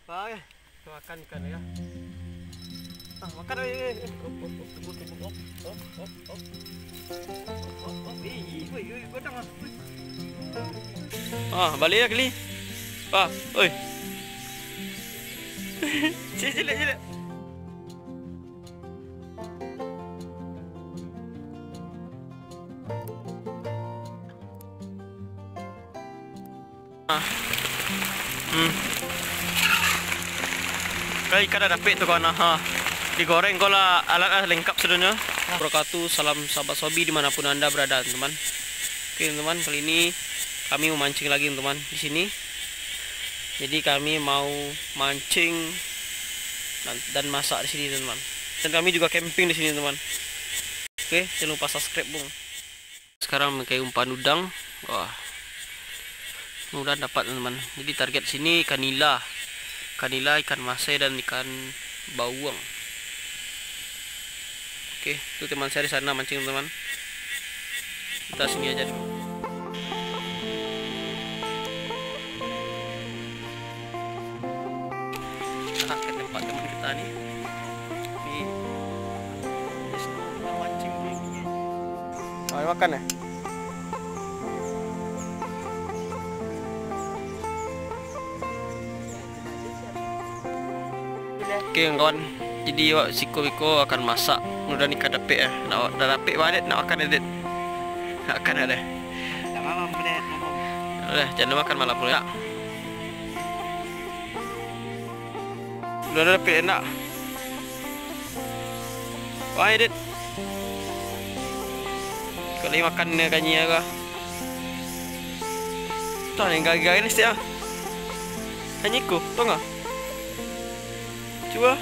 Bye. Makan ikan ya. Ah, makan. Tunggu. Godang ah. Ah, balik lah kali. Ah, oi. Sila. Ah. Kali ikan dah dapet tu kawan. Ha. Digoreng kau lah, alat lengkap sedunia. Wabarakatuh, salam sahabat sobi dimanapun anda berada teman-teman. Oke teman-teman, kali ini kami memancing lagi teman-teman di sini. Jadi kami mau mancing dan masak di sini teman-teman. Dan kami juga camping di sini teman-teman. Oke, jangan lupa subscribe bung. Sekarang memakai umpan udang. Wah, mudah dapat teman-teman. Jadi target sini ikan nila, ikan masai dan ikan bawang. Oke, itu teman saya di sana mancing teman-teman. Kita sini aja dulu. Kita ke tempat teman kita nih. Ini mancing begini. Mau makan ya? Oke kawan, jadi Siko Biko akan masak. Mudah ikan dapet ya. Dah dapet balik nak makan adet. Nak makan ada. Tak malam adet. Udah, jangan makan malam pula ya. Udah dapet enak. Wah adet. Kalau makan kanyi kah? Tuh yang gagal ini setiap. Kanyiku, tahu nggak? Coba.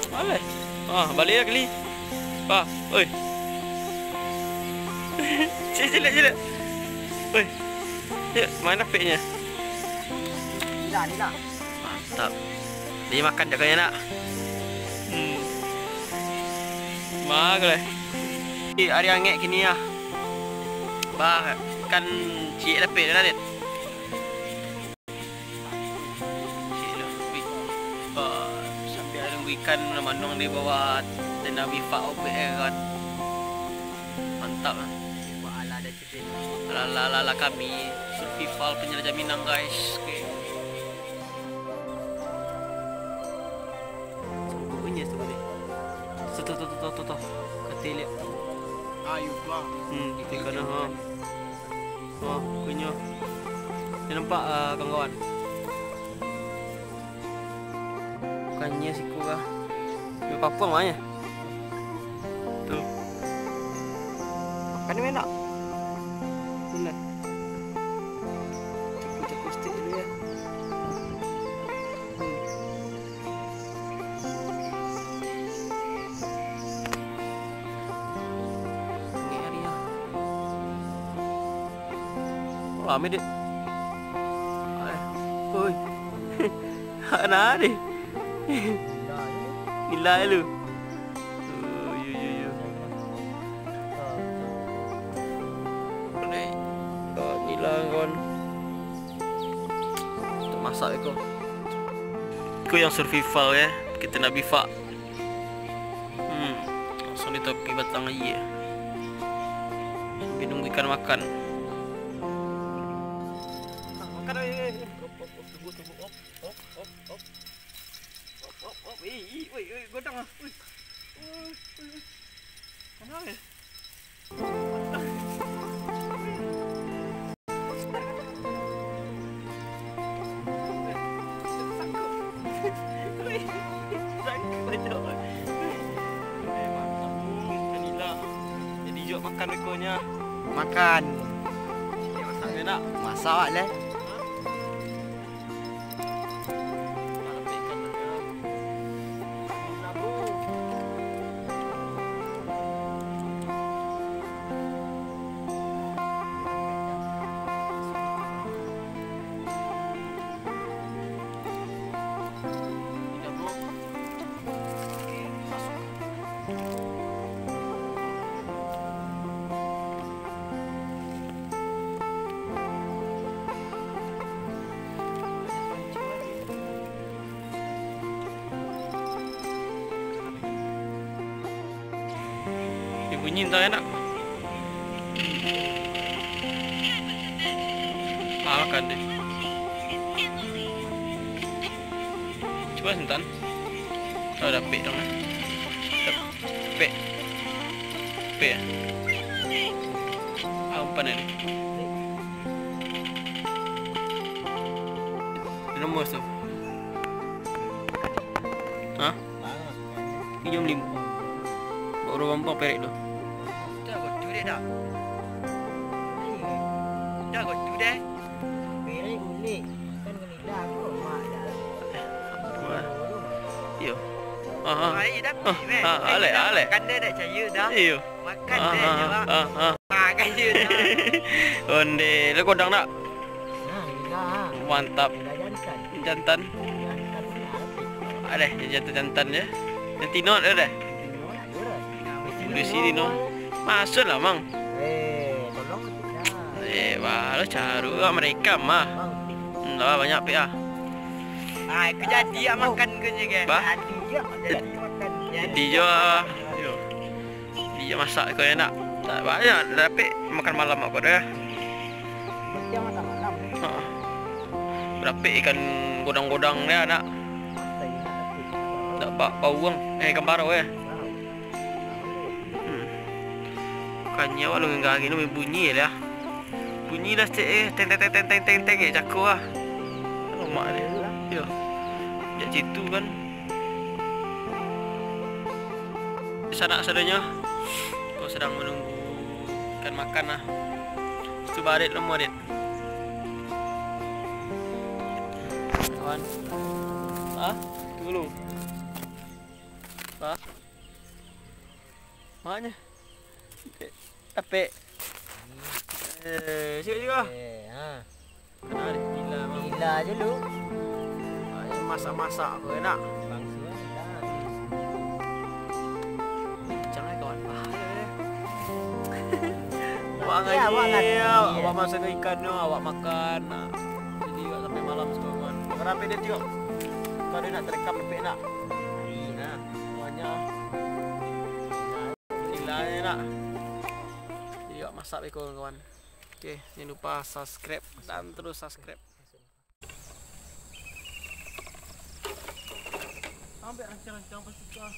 Balik. Ah, balik lah kali. Ah, oi. Sila. Oi. Ya, mana dapetnya? Nila. Mantap. Dia makan jaganya nak. Bagus. Hari angek kini ya. Bah, kan cik dapet dah Dit. Cik lah. Sambil nunggu ikan manung di bawah tenda bifak OPR kan. Mantap lah. Ala kami survival penjelajah Minang guys. Okey. Bunyi tu tadi. Tuh. Ketil dia. Ayu bang. Ikan ha. Oh, kunyah. Dia nampak kawan-kawan. Bukannya siku kah? Dia papung maknya. Tuh. Makan ni enak. Benar. Cekuk stick dulu ya. Ini hari ya. Oh, ambil dia. Oi. Ana ni. Gila lu. Yo. Ni. Gila kawan. Kita masak eko. Eko yang survival ya. Kita nak bifak. Langsung di tepi batang air. Sambil nunggu ikan makan. Makan oi. Tunggu. Oi, godang ah. Oi. Mana ya? Jadi jom makan bekonya. Makan. Sikit masak dia nak. Masak lah. bunyi entah enak. Makan deh. Coba sentan. Oh, ada pe dong. Pe. Pe. Apa nih? Nomor tu. Hah? Jom 5. Baru bampak perek tu. Dah kau tu deh dah. Dah kau tu deh. Perek boleh. Kan kena dah kau mak dah. Yo. Ah. Baik dah pergi meh. Ale. Makan dia dah caya dah. Iyo. Makan dia je lah. Makan je dah. Onde, le kodang nak? Dah. Mantap. Dah jantan. Jantan. Ada jantan ya. Jantinot ada. Di sini no. Masuk lah mang. Tolong dah. Baru caru mereka mah. Lah banyak pe ah. Aku jadi makan ke je ke. Bah? Jadi makan. Jadi jo. Yo. Dia masak kau enak. Tak banyak tapi makan malam aku dah. Dia makan malam. Berapa ikan godang-godang dia nak? Tak bawang. Ikan baro ya. Bukannya walau enggak gini bunyi ya. Bunyi dah cek teng jago ah. Mak dia. Yo. Dia situ kan. Di sana sadanya kau sedang menunggu ikan makan lah. Itu barit lemu adik. Kawan. Ah, tunggu. Apa? Mana? Apa? Siapa? Kena adik gila bang. Gila je lu. Masak-masak aku enak. Bangsuan dah. Jangan kawan. Awak ngaji. Awak masak ikan tu, awak makan. Jadi awak sampai malam semua kawan. Kenapa dia tengok? Kau dia nak terekam lebih nak. Nah, banyak. Gilanya nak. Jadi awak masak baik kawan. Okey, jangan lupa subscribe dan terus subscribe. Ambil rancang-rancang pasukan.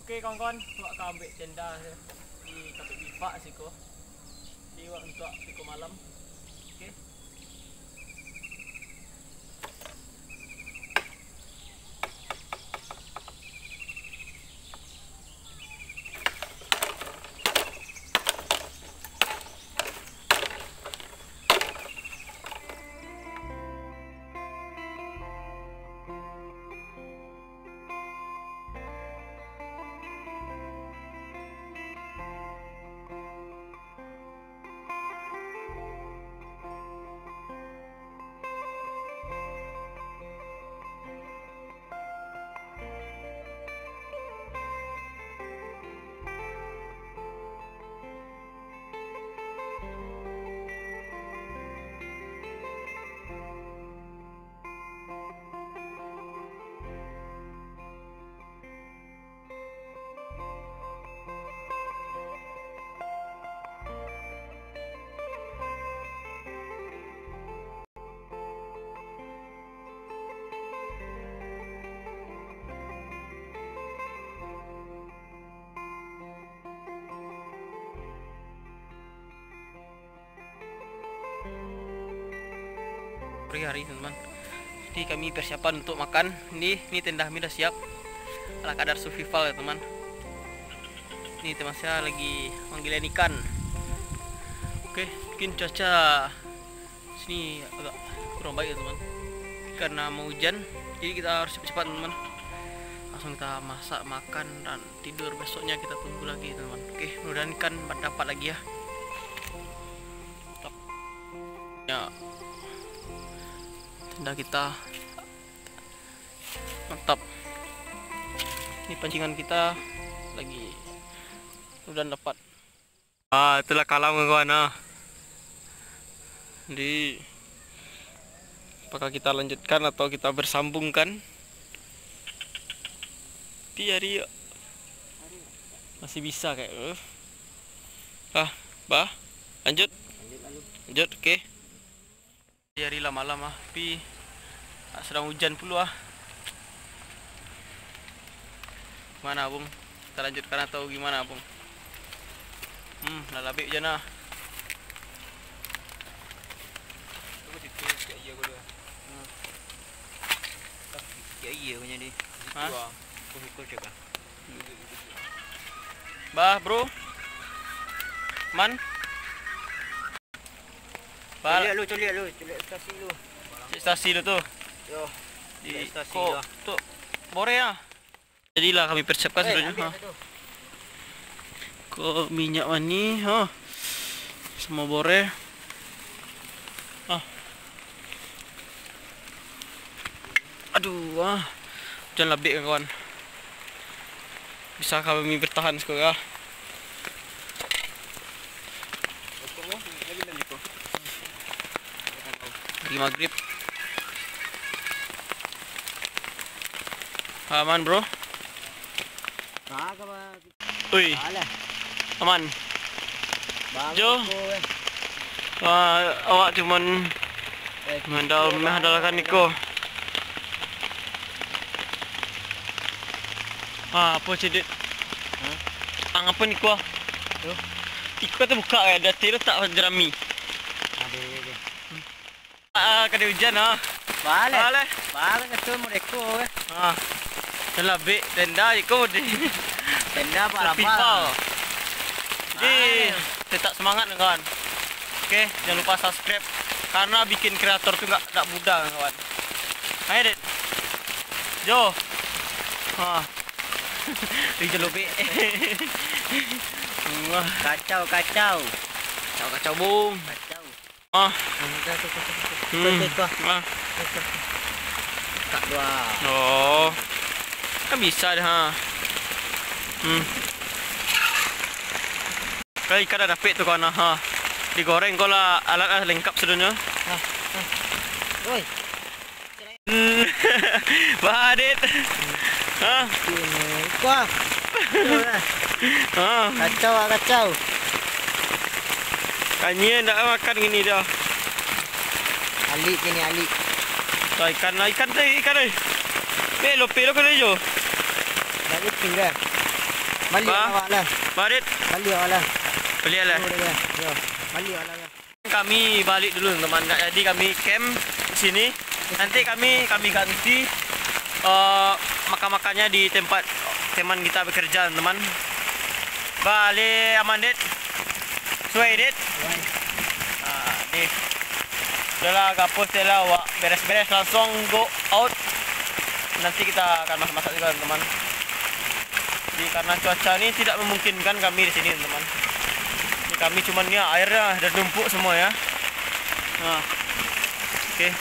Okey kawan-kawan, awak akan ambil tenda di kapit bifak siko. Di awak untuk siko malam. Okey. Hari teman-teman. Jadi kami persiapan untuk makan. Ini tenda kami dah siap. Ala kadar survival ya teman. Ini teman saya lagi manggilan ikan. Oke, mungkin cuaca sini agak kurang baik ya teman. Karena mau hujan, jadi kita harus cepat-cepat teman. Langsung kita masak, makan dan tidur. Besoknya kita tunggu lagi teman. Oke, mudah-mudahan ikan dapat lagi ya. Ya. Tenda kita Mantap. Ini pancingan kita lagi udah dapat. Itulah kalam kawan. Jadi apakah kita lanjutkan atau kita bersambungkan? Tiari masih bisa kayak. Bah, lanjut. Lanjut, oke. Tiari lah malam tapi sedang hujan pula. Mana Bung? Kita lanjutkan atau gimana Bung? Lalabik je nah. Bah bro, man. Culik lu, stasi lu. Stasi lu tuh. Yo, Di stasi kok tuh bore ya. Jadilah kami persiapkan seluruhnya. Kok minyak wani, semua bore. Aduh, jangan lebih kawan. Bisa kami bertahan sekolah. Lagi maghrib. Aman bro. Uy, aman. Jo. Awak cuman mengandalkan Niko. Apa sih dit? Apa Niko? Niko tu buka ada tiru tak jerami. Kada hujan Bale ketemu Deko dan lebih tenda Niko di tenda Pak pipa. Lapal. Jadi tetap semangat kawan. Oke, jangan lupa subscribe karena bikin kreator tuh nggak mudah kawan. Ayo dit. Jo. Rijal lebih. Kacau Bung. Kacau. Kak dua. Oh. Kan bisa dah. Kalau ikan dah dapet tu kawan. Digoreng kau lah alat lengkap sedunia. Oi. Badit. Wah. Kacau. Kanya nak makan gini dah. Alik. Ikan tu. Pelo kau lejo. Balik tinggal. Balik awak lah. Badit. Balik awak lah. Beli lah. Yo. Balik awak lah. Kami balik dulu teman. Jadi kami camp di sini. Nanti kami ganti makan-makannya di tempat teman kita bekerja teman. Balik aman dit. Suai dit. Nih. Udahlah kapus lah awak beres-beres langsung go out. Nanti kita akan masak juga teman. Jadi karena cuaca ini tidak memungkinkan kami di sini teman. Ini kami cuman ya airnya ada numpuk semua ya. Oke.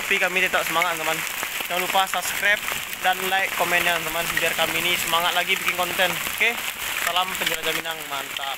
Tapi kami tetap semangat teman. Jangan lupa subscribe dan like komennya teman biar kami ini semangat lagi bikin konten. Oke. Salam penjelajah Minang, mantap.